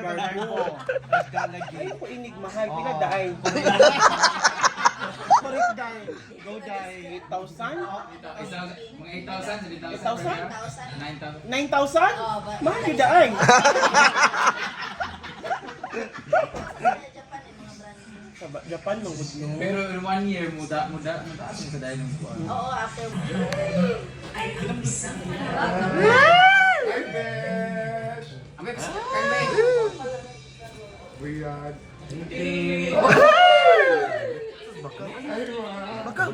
Garden ko. Ay, ko inig mahal. Pila daay. Correct daay. Go daay. 8,000? Mga 8,000, 8,000? 7,000. 9,000? Mahal yun daay. Sa Japan, manggod nyo. Pero in 1 year, muda sa dahil ng buwan. Oo, after. Hi, Besh! Amay, kay Weird. Baka.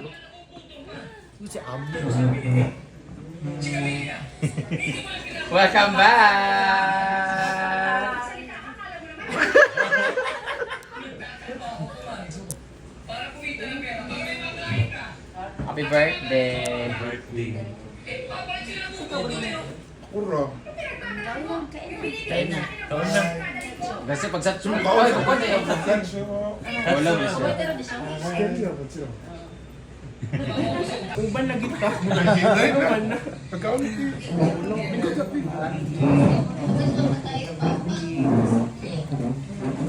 Welcome back! Happy birthday! Kuro. Kasi pag sa ay, kapag na yung wala mo siya. Kung ba naging ka? Pagkaon ni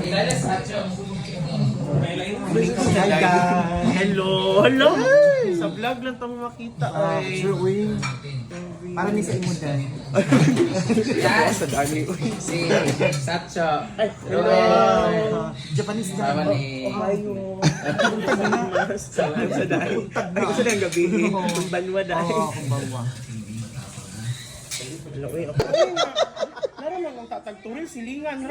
Ilala sa acho. Hello! Hello! Sa vlog lang tayo makita ay... Sure, uy. Para ni sa imo dyan. Yes! Sa dami. Si Satcho. Hello! Japanese dyan. Sama ni... Sa dami. Ay, gusto na yung gabi. Kung banwa dahil. Oo, kumbawa. Hello, eh. Ako. Laro lang ang tatagturin, silingan.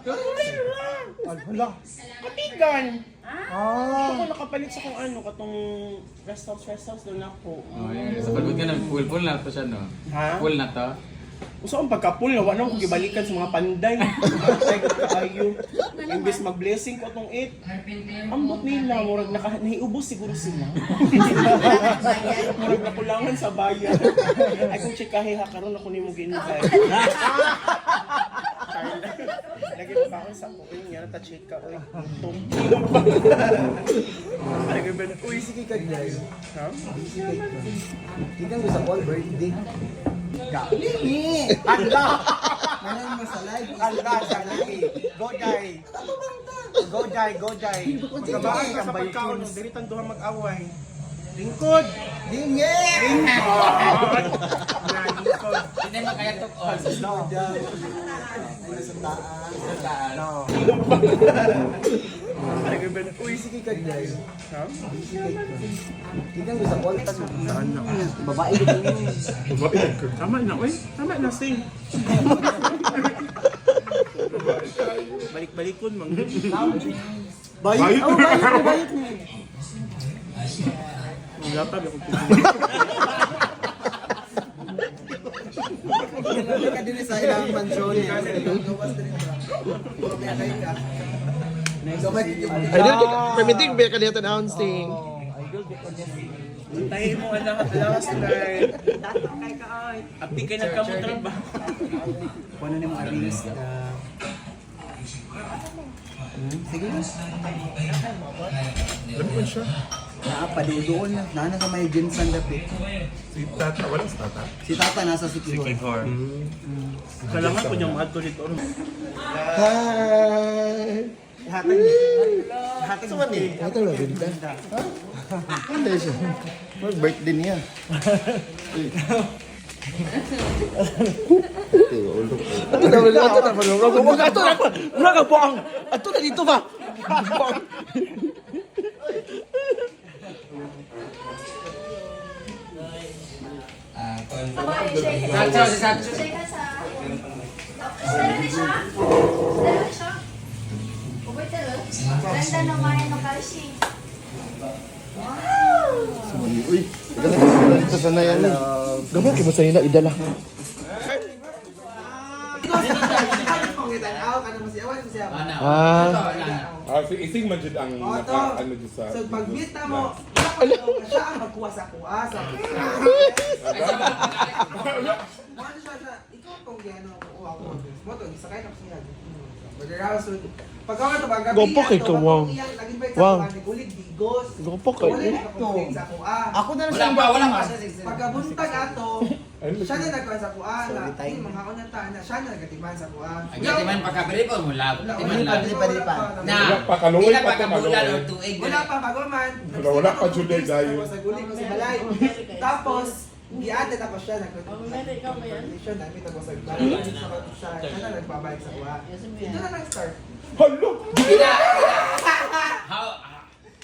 Tuturin lang. Hala. Katigan. Ah. Ako nakapalit sa kung ano, katong rest house doon ako. Oh, yeah. Sa pagod ka na, full na to siya, no? Ha? Full na to. Gusto akong pagka-pool na, wala akong gibalikan sa mga panday. Ay, kaayo. Imbes mag-blessing ko itong 8. Ambot nila, murag nahiubos siguro sila. Murag nakulangan sa bayan. Ay, kung chikahe ha, karoon ako ni mo ginugay. Lagi mo ba ako sa ko, yung yan, ta-chika, oy. Tungkilong pa. Ay, gaba na, Uy, sige ka dyan. ha? Sige ka. Tingnan mo sa all birthday. Lili! Anda! Manan mo sa live. Anda, sa lili! Go, Jai! Go, Jai! Go, Jai! Magkabaan ka sa pagkaon, diritan duha mag-away. Lingkod! Dinge! Lingkod! Lingkod! Hindi mo kaya to all. No. Ay, sa taas. Sa taas. No. Ay, gaba na, Uy, sige ka dyan. ha? Sige ka. Tingnan mo sa all tanong. Saan na? Babae ka din. Tama na, uy. Tama na, sing. Balik-balikon, mang. Bayot? Oh, bayot na, bayot na. Ang lapag ako Hindi ka din sa ilang mansyon. Gawas din ba? Pagkakay ka. Ay, di permitting ba kanina tanawon sting. Tayo mo anak at last night. Datang kay ka ay. Apti kay nagkamutra ba? Kuha na mga artist ka. Sige na. Ano ba siya? Padudoon na. Nana sa may Jinsan dapit. Si Tata, wala si Tata. Si Tata nasa Sikihor. Kailangan ko niyang mahal ko dito. Hi. Hatag. Hatag sa mani. Ito lang binta. Ano siya? Mag birthday niya. Ato na wala ato na wala. Wag ato na. Wala ka buang. Ato na dito ba? Buang. Satcho, si Satcho. Ganda naman yung kalsi. Uy, ito sana yan. Gamay kay mo sa nila idala. Ising man dyan ang naka-ano dyan sa... So pagbita mo, siya ang magkuha sa kuha. Sa ano siya, ikaw kung gano'n kuha ko. Mo to, isakay na ko siya. Pagkakaroon, pagkawa to, pagkabi Gopo kay ka, wow. Wow. Gulig, digos. Gopo kay. Wala na ka sa kuha. Ako na lang Wala pa, wala pa. Pagkabuntag ato, siya na nagkuhan sa kuha. Mga kunata na, siya na nagatiman sa kuha. Ang gatiman pagkabili po mula. Timan lang. Dili pa. Na, Wala pa, kaluoy pila pa to, pagkabulan kaluoy. or tuig. Wala pa, bago man. Wala pa, Juday, dayo. Sa gulig ko si Balay. Tapos, giada tapos siya nag-condition namin tapos nagbalik siya na nagbabalik sa kuha. Ito na nag-start. Hala!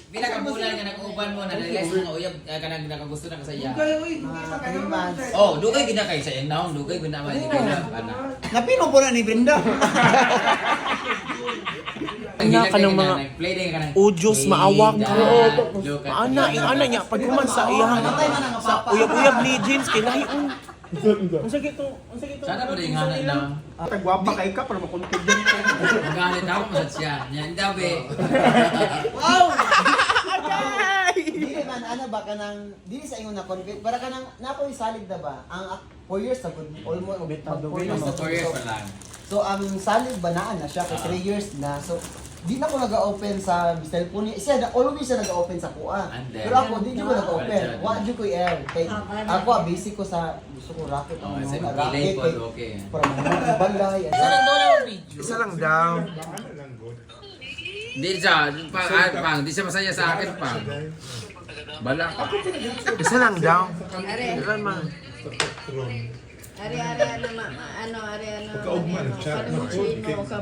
Pila ka bulan nga nag-uban mo, na-realize mo nga uyab ka nang nakagusto na kasaya. Kaya, uy, hindi sa kayo man. Oh, dugay gid na kay sa iyang naon, dugay gid na man di kay ana. Napino po na ni Brenda. Nga ka ng mga play din ka nang udyos, maawak. Look at Ana niya, pagkuman sa iyahan. Sa uyab-uyab ni James, kailangan. Ang sakit to. sana ba rin nga na Tagwapa kay ka para makonfident ka. magalit ako masad siya. Yan daw be. Wow! Dili man ano ba kanang dili sa ingon na convert para kanang nakoy salig na ba ang 4 years na good almost 4 years na Story pa lang. so ang salig ba naan na siya kay 3 years na so di na ko nag-open sa cellphone niya. Siya always siya nag-open sa kuha. Pero ako di ko nag-open. Wa di ko air kay ako basic ko sa gusto ko racket Oh, ang kasi mga delay racket po kay okay. para mga balay. Isa lang daw. Hindi siya, pang, di siya masaya sa akin, pang. Bala. Isa lang daw. Ari cappuccino ka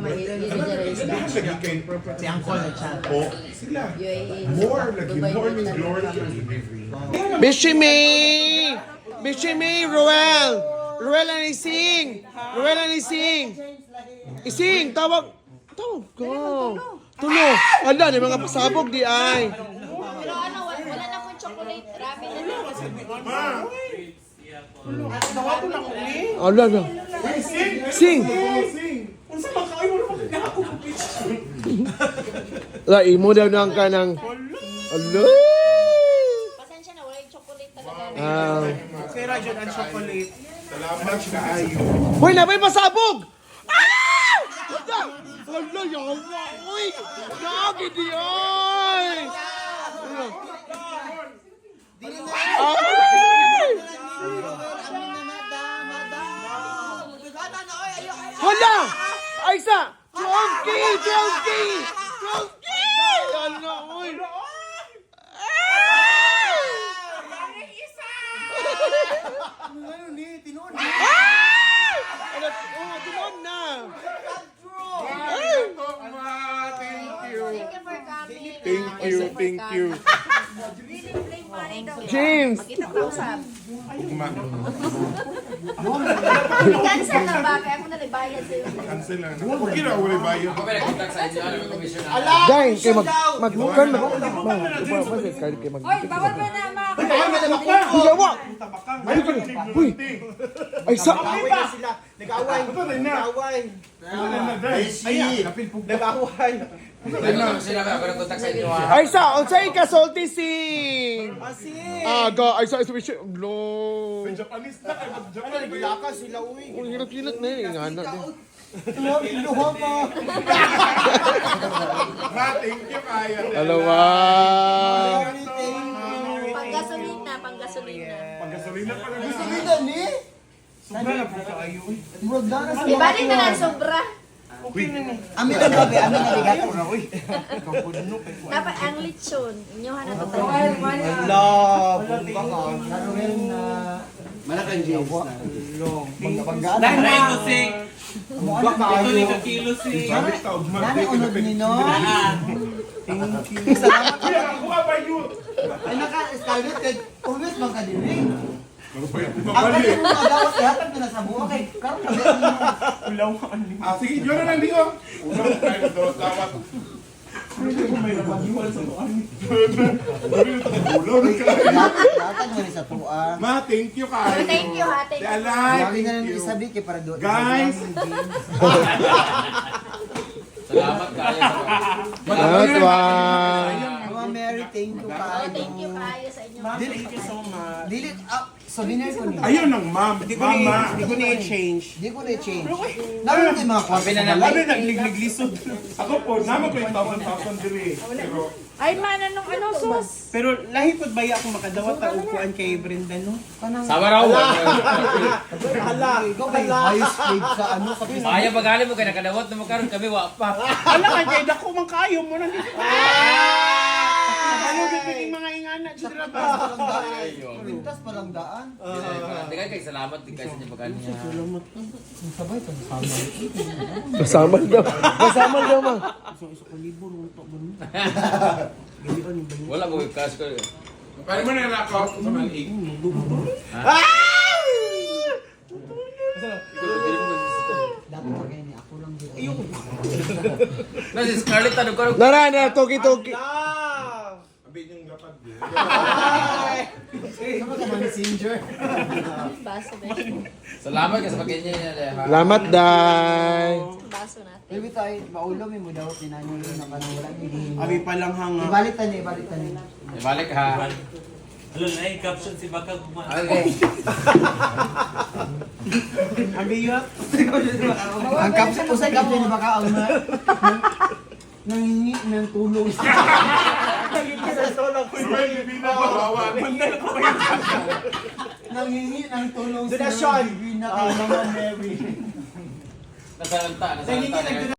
Si Uncle na chat. Sila. UAE. More, lagi morning glory. Bishi May, Roel. Roel ang ising. Ising, tawag. Tawag ko. Tulo. Ala, may mga pasabog di ay. Pero ano, wala na akong chocolate. Rabi na lang. Tawato lang ko ni. Ala na. Sing. Unsa man kayo mo na ako. La, imo daw nang kanang. Ala. Pasensya na, wala yung chocolate talaga. Kay Rajon ang chocolate. Salamat kaayo. Hoy, na may pasabog. Ah! Ala, yawa. Uy, nagi di ay. Ay! Hala! Aisa! Chonky! Ano, uy! Ano, tinoon na! Thank you for coming. James! Kita ko usap. Ugma. Cancel na ba? Kaya ako nalibayad sa'yo. Cancel na. Kira, wala bayo. Ako ba nag-contact sa inyo? Ano yung commission? Guys, kayo magbukan na. Hoy, bawal ba na mga Yawa! Uy! Ay, sa... Nag-away. Ano sila ba? Ako nag-contact sa inyo. Ay, sa... Unsay ka, salty sing! Aga, ay, sa... Lo... Japanese na kayo. Japanese. Sila uwi. Ang hirap-hirap na yun. Ang anak niya. Iluho mo. Ma, thank you kaya. Dalawa! panggasolina? Paggasolina pa na. Dili ni. Sobra na po kayo. Bro, dana sa Ibalik na lang sobra. Amin na gabi, amin na bigat. Dapat ang lechon. Inyohan na ito. Karoon na Malaking James na. banggaan. Nanay ko sing. Ito Ito ni kilo sing. Sabi ka, ugma. Nani unod ni no. Kuya, ako ka ba yun? Ay naka-scarlet kay always man ka diri. Ano pa yun? Ang Mabali. kasi mo magawas ihatag ko na sa buha kay karon Ulawan ni. Sige, yun na lang di ko. Unang tayo daw, dapat. May napagiwal sa kuan. Ulo, Ihatag mo ni sa tuwa. Ma, thank you kaya. Thank you ha. Thank Si you. Alay, Lagi na lang thank you. isabi kay para doon. Guys. Salamat kayo sa Atwa! Mama Mary, thank you Oh, kayo. thank you kayo sa inyo. Thank you so much. Dili souvenir ko niya. Ayun ang ma'am. Hindi ko Mama. na-change. Di ko na-change. Naroon kayo mga kwarto sa Labi balay. nagliglisod. Ako po, naman ko yung 1,000 diri. Pero, Ay, mana nung ano, sus. Pero lahi pod baya akong makadawat ta upuan kay Brenda no. Sama raw. Ikaw kay highest paid sa ano sa Pilipinas. Ayaw magali mo kay nakadawat na magkaroon kami wa pa. Ala ka kay dako man kayo mo nang dito. Ano bibiting mga ingana sa trabaho. Pintas palang daan. Hindi kay salamat din kay sa inyo pagkan niya. Sabay pa sama. Kasama daw. Kasama daw, ma. Isa ka libur unto mo. Wala mo cash ko. paano mo nalakaw sa malig? Dapat pagay ni ako lang din. Na si Scarlett ano ko. Nara na, toki-toki. Abin yung lapad din. Sama ka messenger. Baso na. Salamat kasi pagkan niya. Salamat, day. Baso natin. Pero tayo, maulo may mo daw tinanong yun na kanang wala ni. Abi pa lang hanga. Ibalik tani, ibalik tani. Balik ha. Hello, na caption si Baka Guma. Okay. Abi yun. Ang kapsa ko sa kapsa ni baka ang nangingi ng tulong. Nangingi ng tulong Donasyon. Divina kay Mama Mary. Nasalanta.